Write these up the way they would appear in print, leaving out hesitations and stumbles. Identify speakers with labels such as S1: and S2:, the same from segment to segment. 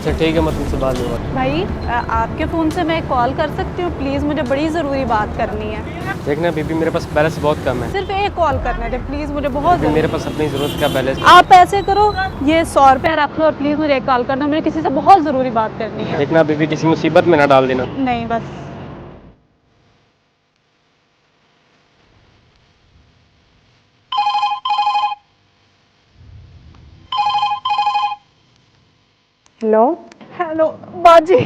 S1: अच्छा ठीक है, मैं तुमसे बाद में बात।
S2: भाई आपके फ़ोन से मैं कॉल कर सकती हूँ प्लीज़, मुझे बड़ी ज़रूरी बात करनी है।
S1: देखना बीबी, मेरे पास बैलेंस बहुत कम है।
S2: सिर्फ एक कॉल करने दे प्लीज़, मुझे बहुत
S1: बीबी मेरे
S2: ज़रूरी
S1: पास अपनी ज़रूरत का बैलेंस।
S2: आप ऐसे करो, ये 100 रुपये रख लो और प्लीज़ मुझे एक कॉल करना, मुझे किसी से बहुत ज़रूरी बात करनी है।
S1: देखना बीबी, किसी मुसीबत में ना डाल देना।
S2: नहीं बस।
S3: हेलो।
S2: हेलो बाजी,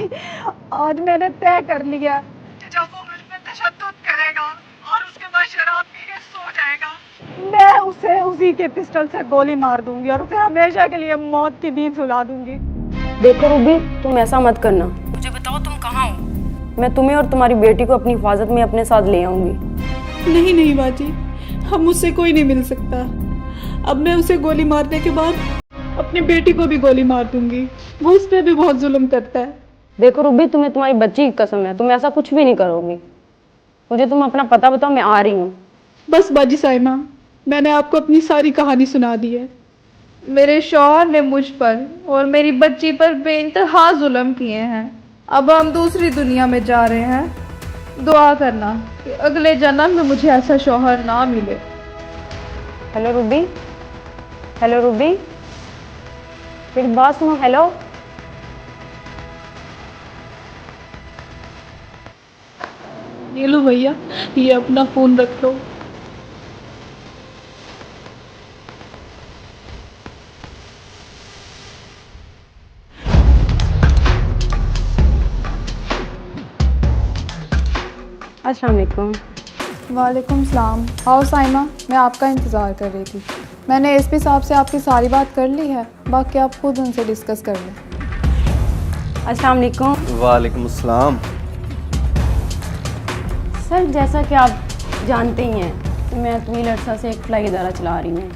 S2: आज मैंने तय कर लिया, जब वो मुझ पे तशद्दुद करेगा और उसके बाद शराब पी के सो जाएगा, मैं उसे उसी के पिस्टल से गोली मार दूंगी और उसे हमेशा के लिए मौत की नींद सुला दूंगी।
S3: देखो रूबी, तुम ऐसा मत करना। मुझे बताओ तुम कहाँ हो, मैं तुम्हें और तुम्हारी बेटी को अपनी हिफाजत में अपने साथ ले आऊंगी।
S2: नहीं नहीं बाजी, अब मुझसे कोई नहीं मिल सकता। अब मैं उसे गोली मारने के बाद अपनी बेटी को भी गोली मार दूंगी, वो उस पर भी बहुत जुल्म करता है।
S3: देखो रूबी, तुम्हें तुम्हारी बच्ची की कसम है, तुम ऐसा कुछ भी नहीं करोगी। मुझे तुम अपना पता बताओ, मैं आ रही हूँ।
S2: बस बाजी साइमा, मैंने आपको अपनी सारी कहानी सुना दी है। मेरे शौहर ने मुझ पर और मेरी बच्ची पर बेइंतहा जुल्म किए हैं। अब हम दूसरी दुनिया में जा रहे हैं। दुआ करना कि अगले जन्म में मुझे ऐसा शौहर ना मिले।
S3: हेलो रूबी, हेलो रूबी, मेरी बात सुनो। हेलो।
S2: ये लो भैया, ये अपना फोन रख लो।
S3: अस्सलाम वालेकुम।
S4: वालेकुम सलाम। आओ साइमा, मैं आपका इंतज़ार कर रही थी। मैंने एसपी साहब से आपकी सारी बात कर ली है, बाकी आप खुद उनसे डिस्कस कर लें।
S3: अस्सलाम वालेकुम।
S5: वालेकुम अस्सलाम।
S3: सर, जैसा कि आप जानते ही हैं, मैं तवील अरसा से एक फ्लाई इदारा चला रही हूँ।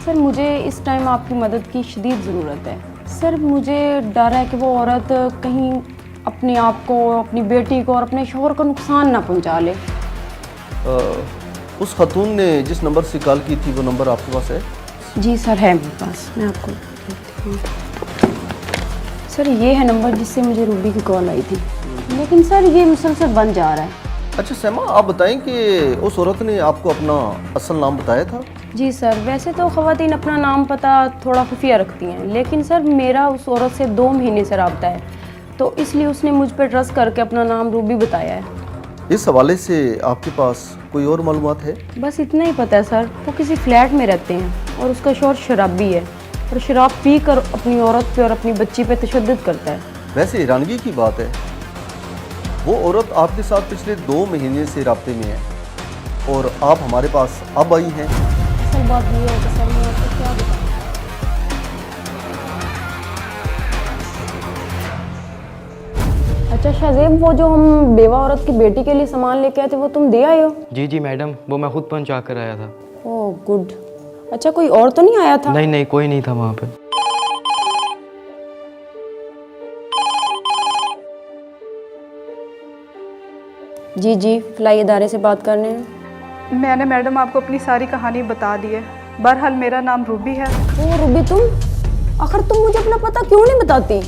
S3: सर, मुझे इस टाइम आपकी मदद की शदीद ज़रूरत है। सर, मुझे डर है कि वो औरत कहीं अपने आप को, अपनी बेटी को और अपने शौहर को नुकसान ना पहुँचा ले।
S5: उस खातून ने जिस नंबर से कॉल की थी वो नंबर आपके पास है?
S3: जी सर, है मेरे पास, मैं आपको देती हूँ। सर, ये है नंबर जिससे मुझे रूबी की कॉल आई थी, लेकिन सर ये मुसलसल बंद जा रहा है।
S5: अच्छा सैमा, आप बताएं कि उस औरत ने आपको अपना असल नाम बताया था?
S3: जी सर, वैसे तो ख़वातीन अपना नाम पता थोड़ा खुफिया रखती हैं, लेकिन सर मेरा उस औरत से 2 महीने से रब्ता है, तो इसलिए उसने मुझ पर ट्रस्ट करके अपना नाम रूबी बताया है।
S5: इस हवाले से आपके पास कोई और मालूमात है?
S3: बस इतना ही पता है सर, वो किसी फ्लैट में रहते हैं और उसका शौहर शराबी है और शराब पी कर अपनी औरत पे और अपनी बच्ची पे तशद्दुद करता है।
S5: वैसे हैरानगी की बात है, वो औरत आपके साथ पिछले 2 महीने से राब्ते में है और आप हमारे पास अब आई हैं।
S3: असल बात ये है कि सर मैं आपको क्या बताऊँ। अच्छा शाहजेब, वो जो हम बेवा औरत की बेटी के लिए सामान लेके आए थे वो तुम दे आए हो?
S1: जी जी मैडम, वो मैं खुद पहुंचा कर आया था।
S3: Oh good. अच्छा, कोई और तो नहीं आया था?
S1: नहीं नहीं, कोई नहीं था वहाँ पे।
S3: जी जी, फ्लाई इदारे से बात करने हैं।
S2: मैंने मैडम आपको अपनी सारी कहानी बता दी है। बहरहाल मेरा नाम रूबी है।
S3: ओह रूबी, तुम आखिर तुम मुझे अपना पता क्यों नहीं बताती?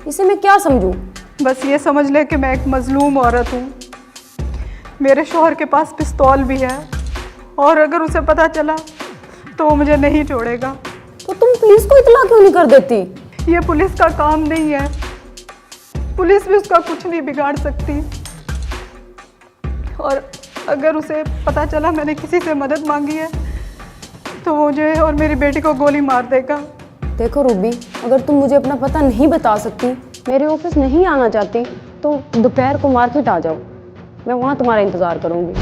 S3: इसे मैं क्या समझूं?
S2: बस ये समझ ले कि मैं एक मजलूम औरत हूँ। मेरे शौहर के पास पिस्तौल भी है और अगर उसे पता चला तो वो मुझे नहीं छोड़ेगा।
S3: तो तुम पुलिस को इतला क्यों नहीं कर देती?
S2: ये पुलिस का काम नहीं है, पुलिस भी उसका कुछ नहीं बिगाड़ सकती। और अगर उसे पता चला मैंने किसी से मदद मांगी है तो वो मुझे और मेरी बेटी को गोली मार देगा।
S3: देखो रूबी, अगर तुम मुझे अपना पता नहीं बता सकती, मेरे ऑफिस नहीं आना चाहती, तो दोपहर को मार्केट आ जाओ, मैं वहाँ तुम्हारा इंतज़ार करूँगी।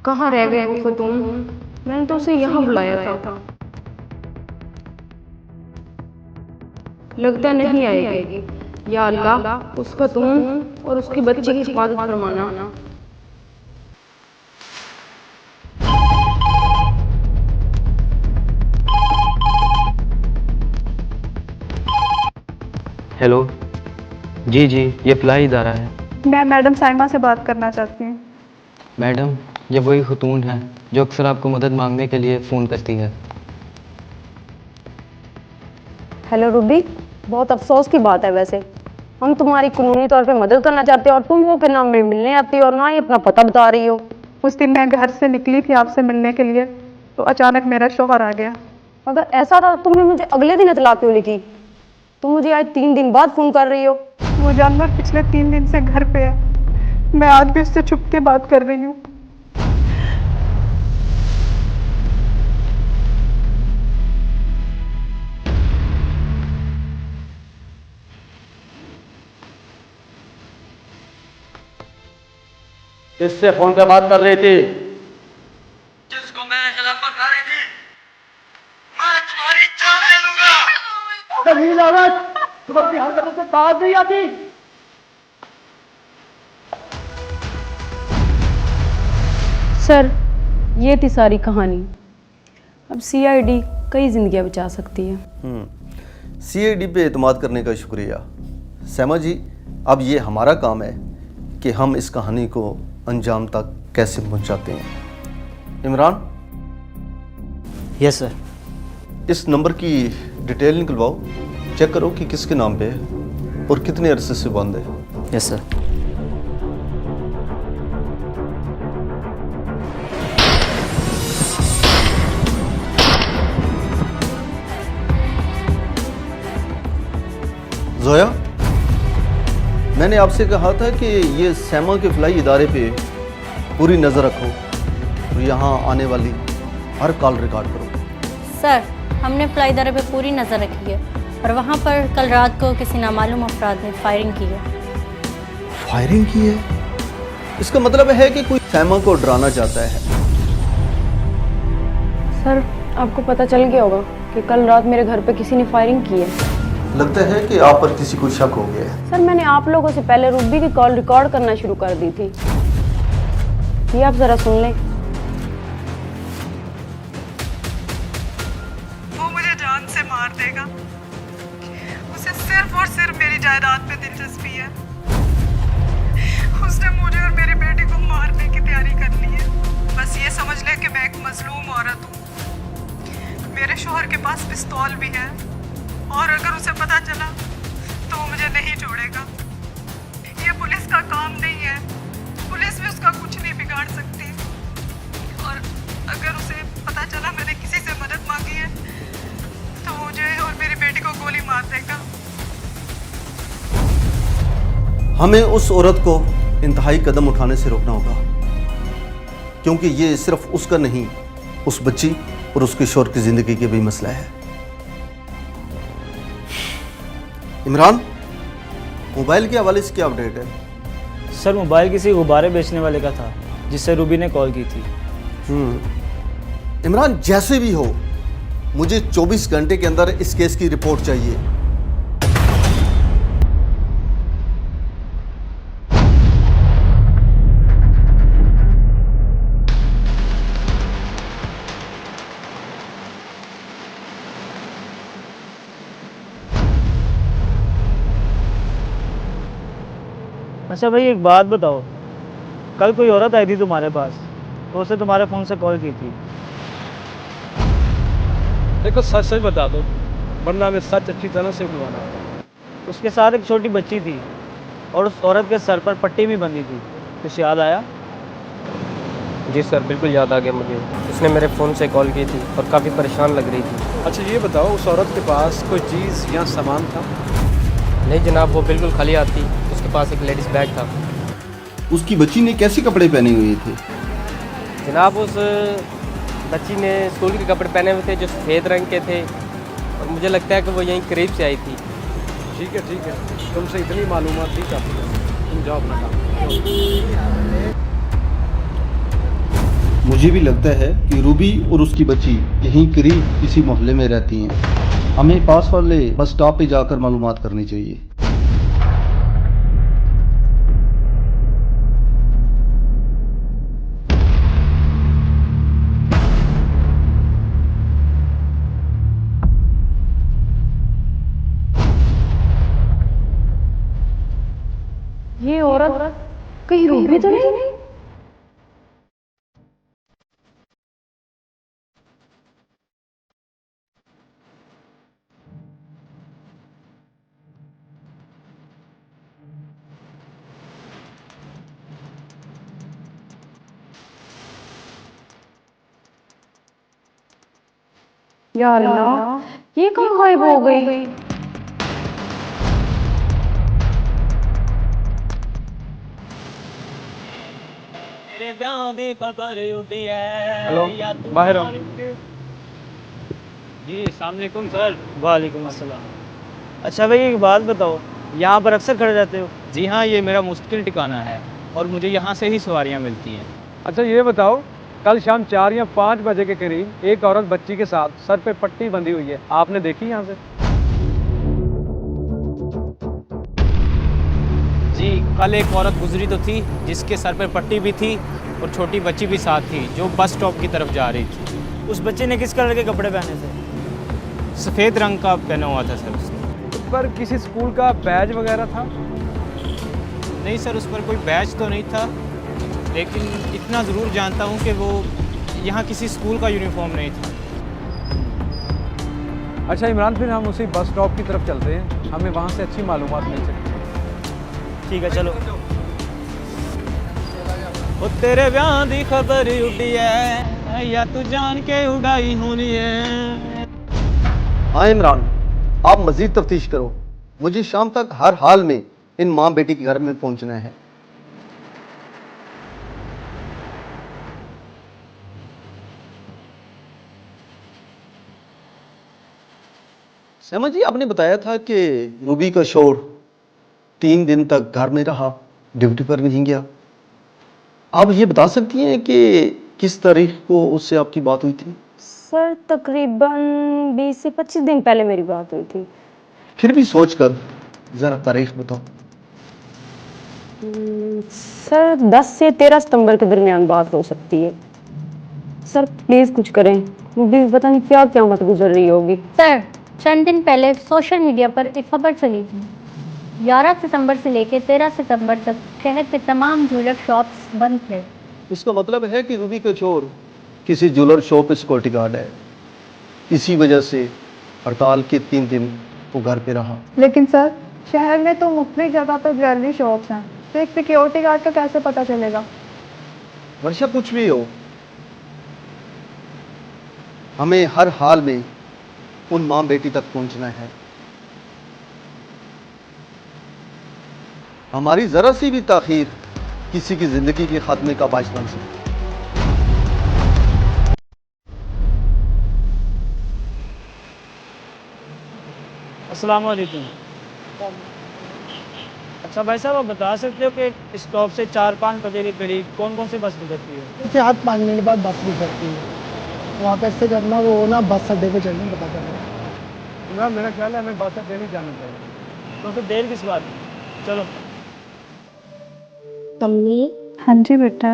S3: कहाँ रह गए वो खतून? मैंने तो उसे यहाँ बुलाया था। लगता नहीं आएगी। या अल्लाह, उस खतून और उसकी बच्ची की हिफाजत फरमाना।
S1: हेलो। जी जी, ये फ्लाई इदारा है।
S2: मैं मैडम साइमा से बात करना चाहती हूँ।
S1: मैडम, ये वही खतून है जो अक्सर आपको मदद मांगने के लिए फ़ोन करती है।
S3: हेलो रूबी, बहुत अफसोस की बात है वैसे, हम तुम्हारी कानूनी तौर पे मदद करना चाहते हैं और तुम वो फिर ना मिलने आती हो और ना ही अपना पता बता रही हो।
S2: उस दिन मैं घर से निकली थी आपसे मिलने के लिए, तो अचानक मेरा शौहर आ गया।
S3: अगर ऐसा था तुमने मुझे अगले दिन इतला क्यों नहीं की? तुम मुझे आज 3 दिन बाद फ़ोन कर रही हो।
S2: वो जानवर पिछले 3 दिन से घर पे है, मैं आज भी उससे छुप के बात कर रही हूँ।
S6: किससे फोन पे बात कर रही थी?
S7: जिसको मैं खिलाफ खा रही थी, मैं तुम्हारी जान ले लूंगा।
S6: तमीज औरत, तुम अपनी हरकतों से बात नहीं आती।
S3: सर, ये थी सारी कहानी। अब सीआईडी कई जिंदगियां बचा सकती है।
S5: सीआईडी पे एतमाद करने का शुक्रिया। सैमा जी, अब ये हमारा काम है कि हम इस कहानी को अंजाम तक कैसे पहुंचाते हैं। Imran,
S1: yes sir.
S5: इस नंबर की डिटेल निकलवाओ, चेक करो कि किसके नाम पे है और कितने अरसे से बंद है।
S1: Yes sir.
S5: जोया, मैंने आपसे कहा था कि ये सैमा के फ्लाई इदारे पे पूरी नज़र रखो और यहाँ आने वाली हर कॉल रिकॉर्ड करो।
S8: सर, हमने फ्लाई इदारे पे पूरी नज़र रखी है और वहाँ पर कल रात को किसी नामालूम अफराद ने फायरिंग की है।
S5: फायरिंग की है? इसका मतलब है कि कोई सैमा को डराना चाहता है।
S3: सर, आपको पता चल गया होगा कि कल रात मेरे घर पे किसी ने फायरिंग की है।
S5: लगता है कि आप पर किसी को शक हो गया है।
S3: सर, मैंने आप लोगों से पहले रूबी की कॉल रिकॉर्ड करना शुरू कर दी थी। ये आप जरा सुन लें।
S2: वो मुझे जान से मार देगा। उसे सिर्फ और सिर्फ मेरी जायदाद पे दिलचस्पी है। उसने मुझे और मेरे बेटे को मारने की तैयारी कर ली है। बस ये समझ ले कि मैं एक मजलूम औरत हूँ। मेरे शौहर के पास पिस्तौल भी है और अगर उसे पता चला तो वो मुझे नहीं छोड़ेगा। ये पुलिस का काम नहीं है, पुलिस भी उसका कुछ नहीं बिगाड़ सकती। और अगर उसे पता चला मैंने किसी से मदद मांगी है तो मुझे और मेरी बेटी को गोली मार देगा।
S5: हमें उस औरत को इंतहाई कदम उठाने से रोकना होगा, क्योंकि ये सिर्फ उसका नहीं, उस बच्ची और उसके शौहर की जिंदगी का भी मसला है। इमरान, मोबाइल के हवाले से क्या अपडेट है?
S9: सर, मोबाइल किसी गुब्बारे बेचने वाले का था जिससे रूबी ने कॉल की थी।
S5: इमरान, जैसे भी हो मुझे 24 घंटे के अंदर इस केस की रिपोर्ट चाहिए।
S9: अच्छा भाई, एक बात बताओ, कल कोई औरत आई थी तुम्हारे पास, तो उसने तुम्हारे फ़ोन से कॉल की थी।
S6: देखो, सच सच बता दो, वरना मैं सच अच्छी तरह से बुलवाना।
S9: उसके साथ एक छोटी बच्ची थी और उस औरत के सर पर पट्टी भी बंधी थी। कुछ याद आया?
S1: जी सर, बिल्कुल याद आ गया मुझे। उसने मेरे फ़ोन से कॉल की थी और काफ़ी परेशान लग रही थी।
S6: अच्छा ये बताओ, उस औरत के पास कोई चीज़ या सामान था?
S1: नहीं जनाब, वो बिल्कुल खाली आती। उसके पास एक लेडीज़ बैग था।
S5: उसकी बच्ची ने कैसे कपड़े पहने हुए थे?
S1: जनाब, उस बच्ची ने स्कूल के कपड़े पहने हुए थे जो सफ़ेद रंग के थे और मुझे लगता है कि वो यहीं करीब से आई थी।
S6: ठीक है, तुमसे इतनी मालूमात थी काफ़ी है। तुम जाओ अपना काम।
S5: मुझे भी लगता है कि रूबी और उसकी बच्ची यहीं करीब किसी मोहल्ले में रहती हैं। हमें पास वाले बस स्टॉप पे जाकर मालूमात करनी चाहिए।
S3: ये औरत कहीं रूबी तो नहीं? या अल्लाह, ये कहाँ गायब हो गई?
S6: हेलो, बाहर आओ।
S9: जी अस्सलाम सर। वालेकुम अस्सलाम। अच्छा भाई एक बात बताओ, यहाँ पर अक्सर खड़े रहते हो?
S10: जी हाँ, ये मेरा मुश्किल ठिकाना है और मुझे यहाँ से ही सवारियाँ मिलती हैं।
S6: अच्छा ये बताओ, कल शाम 4 या 5 बजे के करीब एक औरत बच्ची के साथ सर पे पट्टी बंधी हुई है, आपने देखी यहाँ से?
S10: जी, कल एक औरत गुजरी तो थी जिसके सर पर पट्टी भी थी और छोटी बच्ची भी साथ थी जो बस स्टॉप की तरफ जा रही थी।
S9: उस बच्चे ने किस कलर के कपड़े पहने थे?
S10: सफ़ेद रंग का पहना हुआ था सर उसने।
S6: उस पर किसी स्कूल का बैज वगैरह था?
S10: नहीं सर, उस पर कोई बैच तो नहीं था, लेकिन इतना ज़रूर जानता हूँ कि वो यहाँ किसी स्कूल का यूनिफॉर्म नहीं था।
S6: अच्छा इमरान, फिर हम उसी बस स्टॉप की तरफ चलते हैं, हमें वहाँ से अच्छी मालूमात मिल सकती है।
S9: ठीक है चलो।
S10: ओ तेरे ब्याह दी खबर उड़ी है या तू जान के उड़ाई होनी है।
S5: हाँ इमरान, आप मजीद तफ्तीश करो, मुझे शाम तक हर हाल में इन माँ बेटी के घर में पहुंचना है। सैमा जी, आपने बताया था कि रूबी का शोर 3 दिन तक घर में रहा, ड्यूटी पर नहीं गया। आप ये बता सकती हैं कि किस तारीख को उससे आपकी बात हुई थी?
S3: सर तकरीबन 20 से 25 दिन पहले मेरी बात हुई थी।
S5: फिर भी सोच कर जरा तारीख बताओ।
S3: सर 10 से 13 सितंबर के दरमियान बात हो सकती है। सर प्लीज़ कुछ करें, मुझे पता नहीं क्या क्या मत गुजर रही होगी।
S8: सर, चंद दिन पहले सोशल मीडिया पर एक खबर चली थी। 11 सितंबर से लेकर 13 सितंबर तक शहर के तमाम ज्वेलर शॉप्स बंद थे।
S5: इसका मतलब है कि रूबी का चोर किसी ज्वेलर शॉप पे सिक्योरिटी गार्ड है, इसी वजह से हड़ताल के 3 दिन वो घर पे रहा।
S4: लेकिन सर, शहर में तो मुख्तलिफ जगह पर ज्वेलरी शॉप्स हैं, तो एक सिक्योरिटी गार्ड का कैसे पता चलेगा?
S5: वर्षा, कुछ भी हो, हमें हर हाल में उन माँ बेटी तक पहुंचना है। हमारी जरा सी भी ताखीर किसी की जिंदगी के खात्मे का बाइस बन सकती है।
S9: अस्सलाम वालेकुम। अच्छा भाई साहब, आप बता सकते हो कि स्टॉप से 4-5 बजे के करीब कौन कौन सी बस गुजरती है?
S11: से 8-5 मिनट बाद बस गुजरती है। वहाँ कैसे करना वो ना बस अड्डे पे चलने पता चलेगा।
S6: इमरान, मेरा ख्याल है हमें बस अड्डे नहीं जाना चाहिए।
S9: तो फिर देर किस बात की? चलो।
S12: मम्मी,
S4: हाँ जी बेटा।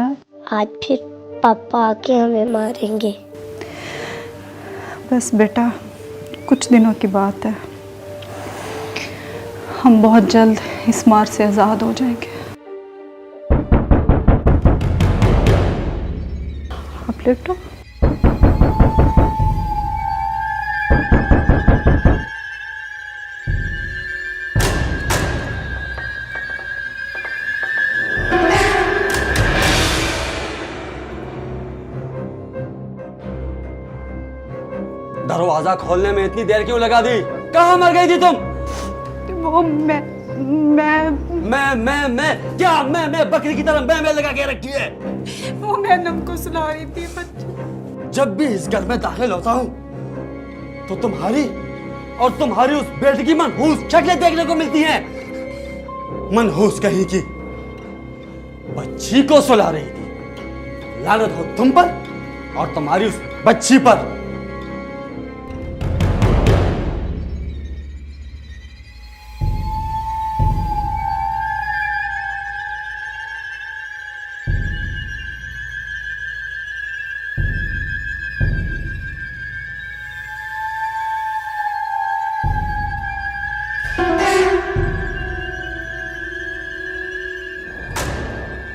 S12: आज फिर पापा आके हमें मारेंगे।
S4: बस बेटा, कुछ दिनों की बात है, हम बहुत जल्द इस मार से आज़ाद हो जाएंगे। आप लेटो।
S13: दरवाजा खोलने में इतनी देर क्यों लगा दी? कहाँ मर गई थी तुम?
S4: वो मैं
S13: क्या मैं बकरी की तरह मैं लगा के रखी है?
S4: वो मैडम को सुना रही थी बच्चे।
S13: जब भी इस घर में दाखिल होता हूँ तो तुम्हारी और तुम्हारी उस बेटी की मनहूस शक्लें देखने को मिलती हैं। मनहूस कहीं की बच्ची को सुला रही थी। लानत हो तुम पर और तुम्हारी उस बच्ची पर।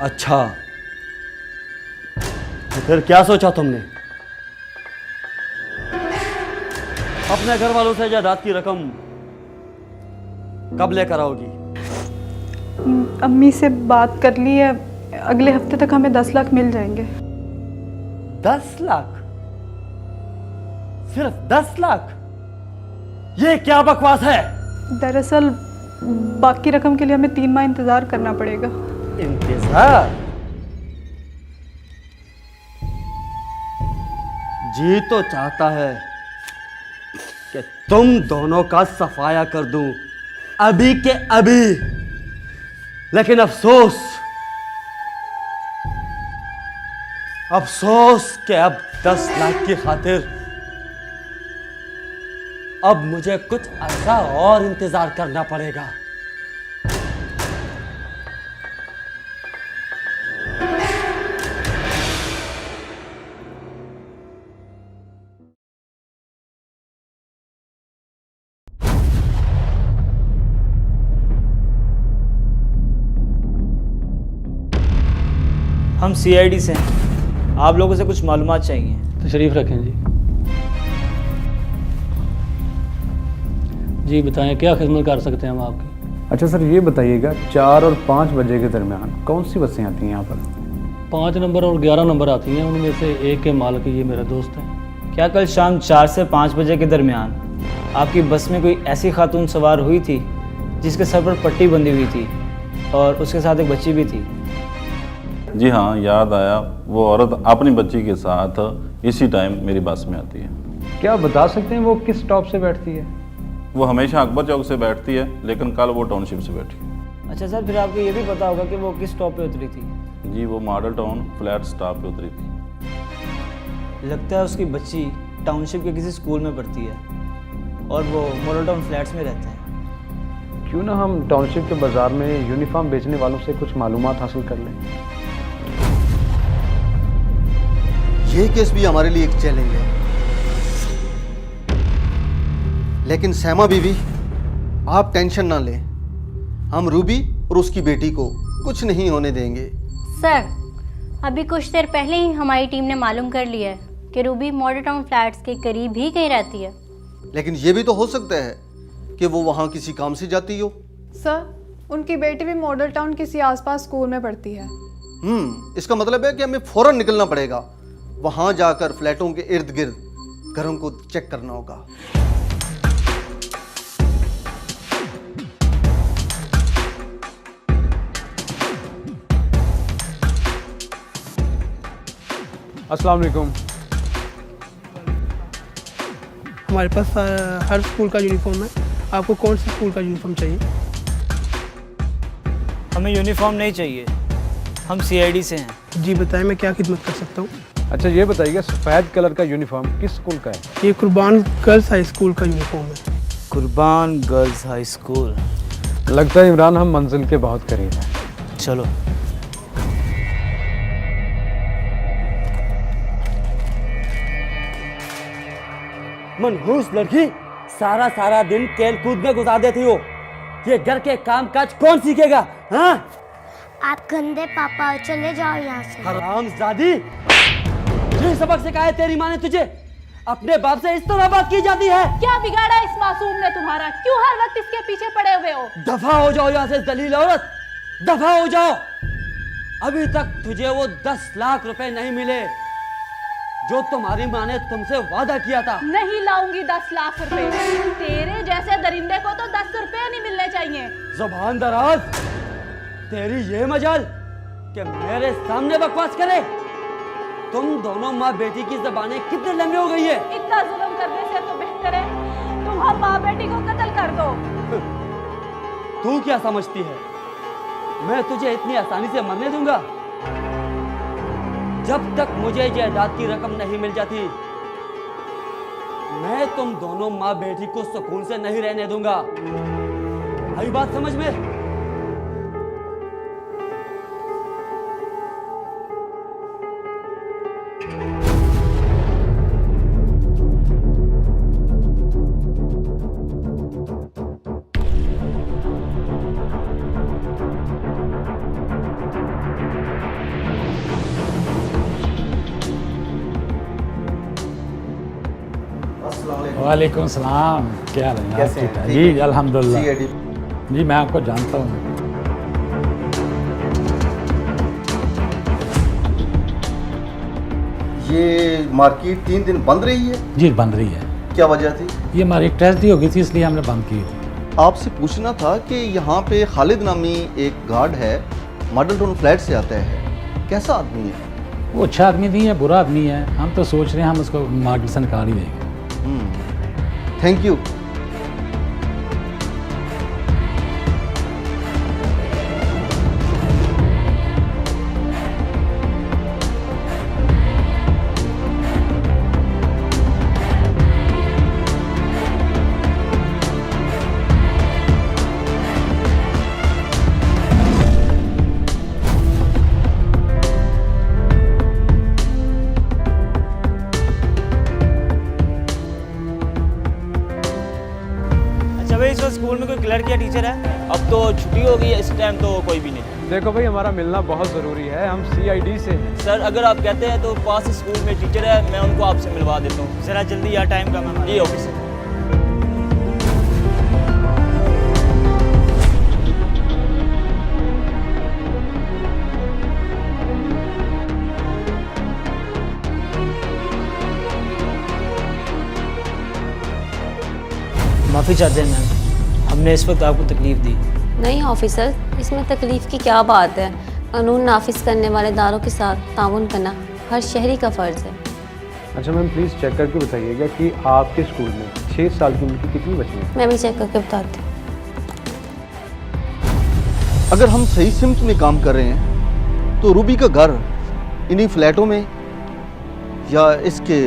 S13: अच्छा, तो फिर क्या सोचा तुमने? अपने घर वालों से जायदाद की रकम कब लेकर आओगी?
S4: अम्मी से बात कर ली है, अगले हफ्ते तक हमें 10 लाख मिल जाएंगे।
S13: 10 लाख? सिर्फ 10 लाख? ये क्या बकवास है?
S2: दरअसल बाकी रकम के लिए हमें 3 माह इंतज़ार करना पड़ेगा।
S13: इंतजार? जी तो चाहता है कि तुम दोनों का सफाया कर दूं अभी के अभी, लेकिन अफसोस कि अब 10 लाख की खातिर अब मुझे कुछ अर्सा और इंतजार करना पड़ेगा।
S9: हम CID से हैं, आप लोगों से कुछ मालूमात चाहिए।
S6: तशरीफ़ रखें जी। जी बताएं, क्या खिदमत कर सकते हैं हम आपकी?
S14: अच्छा सर, ये बताइएगा 4 और 5 बजे के दरमियान कौन सी बसें आती हैं यहाँ पर?
S6: 5 नंबर और 11 नंबर आती हैं, उनमें से एक के मालिक ये मेरा दोस्त है।
S9: क्या कल शाम 4 से 5 बजे के दरमियान आपकी बस में कोई ऐसी खातून सवार हुई थी जिसके सर पर पट्टी बंधी हुई थी और उसके साथ एक बच्ची भी थी?
S15: जी हाँ, याद आया। वो औरत अपनी बच्ची के साथ इसी टाइम मेरी बस में आती है।
S14: क्या आप बता सकते हैं वो किस स्टॉप से बैठती है?
S15: वो हमेशा अकबर चौक से बैठती है, लेकिन कल वो टाउनशिप से बैठी।
S9: अच्छा सर, फिर आपको ये भी पता होगा कि वो किस स्टॉप पे उतरी थी?
S15: जी, वो मॉडल टाउन फ्लैट स्टॉप पे उतरी थी।
S9: लगता है उसकी बच्ची टाउनशिप के किसी स्कूल में पढ़ती है और वो मॉडल टाउन फ्लैट्स में रहते हैं।
S14: क्यों ना हम टाउनशिप के बाज़ार में यूनिफॉर्म बेचने वालों से कुछ मालूमात हासिल कर लें।
S5: ये केस भी हमारे लिए एक चैलेंज है, लेकिन सैमा बीवी, आप टेंशन ना लें। हम रूबी और उसकी बेटी को कुछ नहीं होने देंगे।
S8: सर, अभी कुछ देर पहले ही हमारी टीम ने मालूम कर लिया है कि रूबी मॉडल टाउन फ्लैट्स के करीब ही कहीं रहती है।
S5: लेकिन ये भी तो हो सकता है कि वो वहाँ किसी काम से जाती हो।
S4: सर, उनकी बेटी भी मॉडल टाउन किसी आसपास स्कूल में पढ़ती है।
S5: इसका मतलब है कि हमें फौरन निकलना पड़ेगा। वहाँ जाकर फ्लैटों के इर्द गिर्द घरों को चेक करना होगा।
S6: अस्सलाम वालेकुम।
S11: हमारे पास हर स्कूल का यूनिफॉर्म है। आपको कौन से स्कूल का यूनिफॉर्म चाहिए?
S9: हमें यूनिफॉर्म नहीं चाहिए, हम CID से हैं।
S11: जी बताएं, मैं क्या खिदमत कर सकता हूँ?
S14: अच्छा ये बताइएगा, सफ़ेद कलर का यूनिफॉर्म किस स्कूल का है?
S11: ये कुर्बान गर्ल्स हाई स्कूल का यूनिफॉर्म है।
S9: कुर्बान गर्ल्स हाई स्कूल।
S14: लगता है इमरान हम मंजिल के बहुत करीब हैं।
S9: चलो।
S13: मनहूस लड़की, सारा दिन खेल कूद में गुजार देती हो। ये घर के काम काज कौन सीखेगा? हाँ?
S12: आप गंदे पापा, चले जाओ यहाँ से।
S13: हरामजादी, ये सबक सिखाया तेरी माँ ने तुझे? अपने बाप से इस तरह बात की जाती है?
S2: क्या बिगाड़ा इस मासूम ने तुम्हारा? क्यों हर वक्त इसके पीछे पड़े हुए हो?
S13: दफा हो जाओ यहाँ से जलील औरत, दफा हो जाओ। अभी तक तुझे वो 10 लाख रुपए नहीं मिले जो तुम्हारी माँ ने तुमसे वादा किया था।
S2: नहीं लाऊंगी 10 लाख रुपए। तेरे जैसे दरिंदे को तो 10 रुपए नहीं मिलने चाहिए।
S13: जुबान दराज, तेरी ये मजाल कि मेरे सामने बकवास करे। तुम दोनों माँ बेटी की जबानें कितने लंबी हो गई है।
S2: इतना जुल्म करने से तो बेहतर है तुम हम माँ बेटी को कत्ल कर दो।
S13: तू क्या समझती है मैं तुझे इतनी आसानी से मरने दूंगा? जब तक मुझे जायदाद की रकम नहीं मिल जाती, मैं तुम दोनों माँ बेटी को सुकून से नहीं रहने दूंगा। आई बात समझ में?
S16: वालेकुम सलाम, क्या हाल है?
S5: कैसे हैं?
S16: जी अल्हम्दुलिल्लाह।
S5: CID।
S16: जी मैं आपको जानता हूँ।
S5: ये मार्केट 3 दिन बंद रही है?
S16: जी बंद रही है।
S5: क्या वजह थी?
S16: ये हमारी ट्रेजडी हो गई थी, इसलिए हमने बंद की थी।
S5: आपसे पूछना था कि यहाँ पे खालिद नामी एक गार्ड है, मॉडल टाउन फ्लैट से आता है, कैसा आदमी है?
S16: वो अच्छा आदमी नहीं है, बुरा आदमी है। हम तो सोच रहे हैं हम उसको मार्केट से निकाल ही देंगे।
S5: Thank you.
S9: अच्छा भाई, इस वक्त स्कूल में कोई क्लर्क या टीचर है? अब तो छुट्टी हो गई है, इस टाइम तो कोई भी नहीं।
S6: देखो भाई, हमारा मिलना बहुत ज़रूरी है, हम CID से हैं।
S9: सर अगर आप कहते हैं तो पास स्कूल में टीचर है, मैं उनको आपसे मिलवा देता हूँ। ज़रा जल्दी यार, टाइम कम है। जी ओके सर। माफ़ी चाहते हैं मैम, हमने इस वक्त आपको तकलीफ़ दी।
S3: नहीं ऑफिसर, इसमें तकलीफ़ की क्या बात है। कानून नाफिज करने वाले इदारों के साथ ताउन करना हर शहरी का फ़र्ज़ है।
S14: अच्छा मैम, प्लीज़ चेक करके बताइएगा कि आपके स्कूल में 6 साल की उम्र की कितनी बच्ची हैं?
S3: मैं भी चेक करके बताती हूँ।
S5: अगर हम सही सिमत में काम कर रहे हैं तो रूबी का घर इन्हीं फ्लैटों में या इसके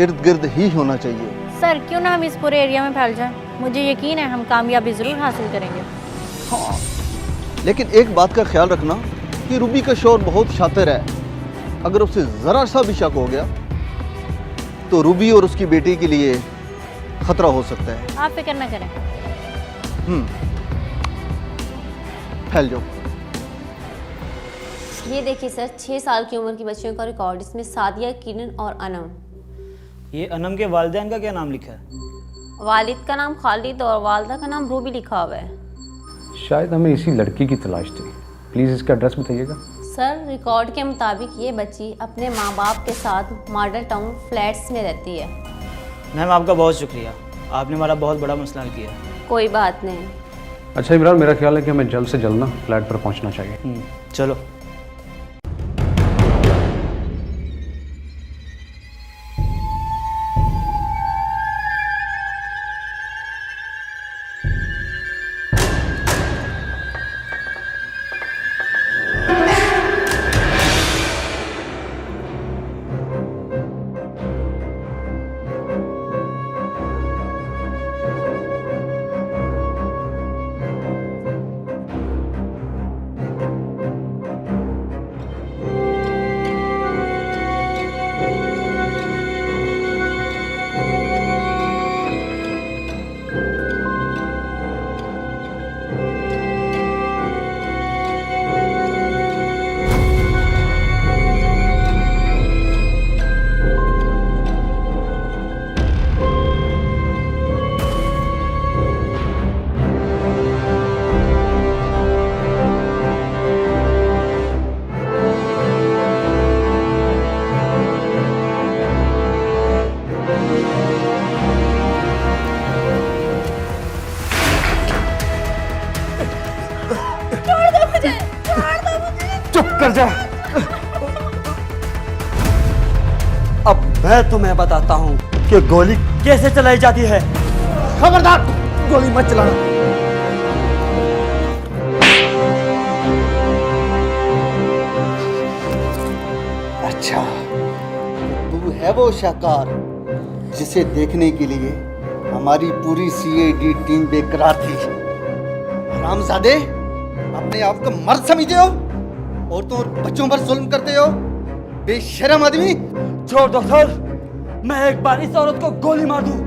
S5: इर्द गिर्द ही होना चाहिए।
S8: सर क्यों ना हम इस पूरे एरिया में फैल जाएं? मुझे यकीन है हम कामयाबी ज़रूर हासिल करेंगे।
S5: हाँ, लेकिन एक बात का ख्याल रखना कि रूबी का शौहर बहुत शातिर है। अगर उसे ज़रा सा भी शक हो गया तो रूबी और उसकी बेटी के लिए खतरा हो सकता है।
S8: आप फिक्र ना करें।
S5: फैल जाओ।
S3: ये देखिए सर, 6 साल की उम्र की बच्चियों का रिकॉर्ड। इसमें सादिया, किरण और अनम।
S9: ये अनम के वालिदैन का क्या नाम लिखा है?
S3: वालिद का नाम खालिद और वालदा का नाम रूबी लिखा हुआ है।
S14: शायद हमें इसी लड़की की तलाश थी। प्लीज़ इसका एड्रेस बताइएगा।
S3: सर रिकॉर्ड के मुताबिक ये बच्ची अपने माँ बाप के साथ मॉडल टाउन फ्लैट्स में रहती है।
S9: मैम आपका बहुत शुक्रिया, आपने हमारा बहुत बड़ा मसला हल किया।
S3: कोई बात नहीं।
S14: अच्छा इमरान, मेरा ख्याल है कि हमें जल्द से जल्द ना फ्लैट पर पहुंचना चाहिए।
S9: चलो।
S13: चुप कर जा। अब मैं तुम्हें बताता हूं कि गोली कैसे चलाई जाती है। खबरदार, गोली मत चलाना। अच्छा, तू है वो शाहकार जिसे देखने के लिए हमारी पूरी CID टीम बेकरार थी। हरामजादे, अपने आप को मर्द समझते हो, औरतों और बच्चों पर जुल्म करते हो, बेशरम आदमी। छोड़ दो सर, मैं एक बार इस औरत को गोली मार दूं,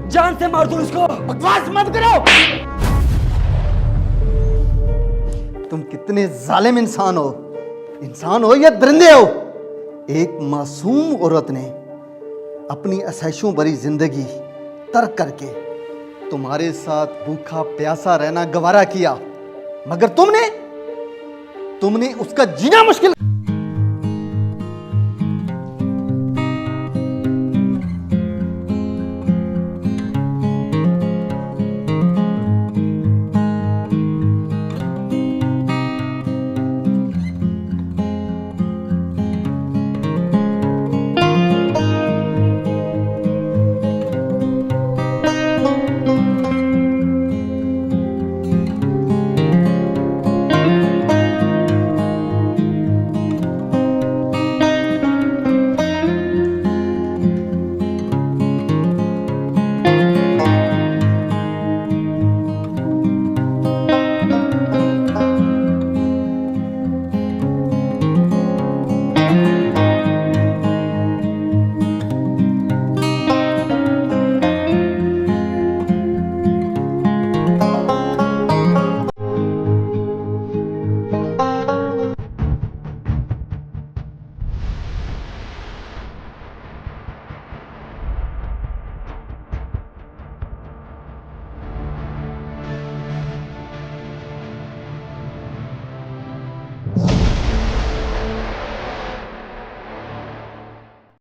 S13: जान से मार दूं इसको। बकवास मत करो। तुम कितने जालिम इंसान हो या दरिंदे हो। एक मासूम औरत ने अपनी असैशों भरी जिंदगी तर्क करके तुम्हारे साथ भूखा प्यासा रहना गवारा किया, मगर तुमने उसका जीना मुश्किल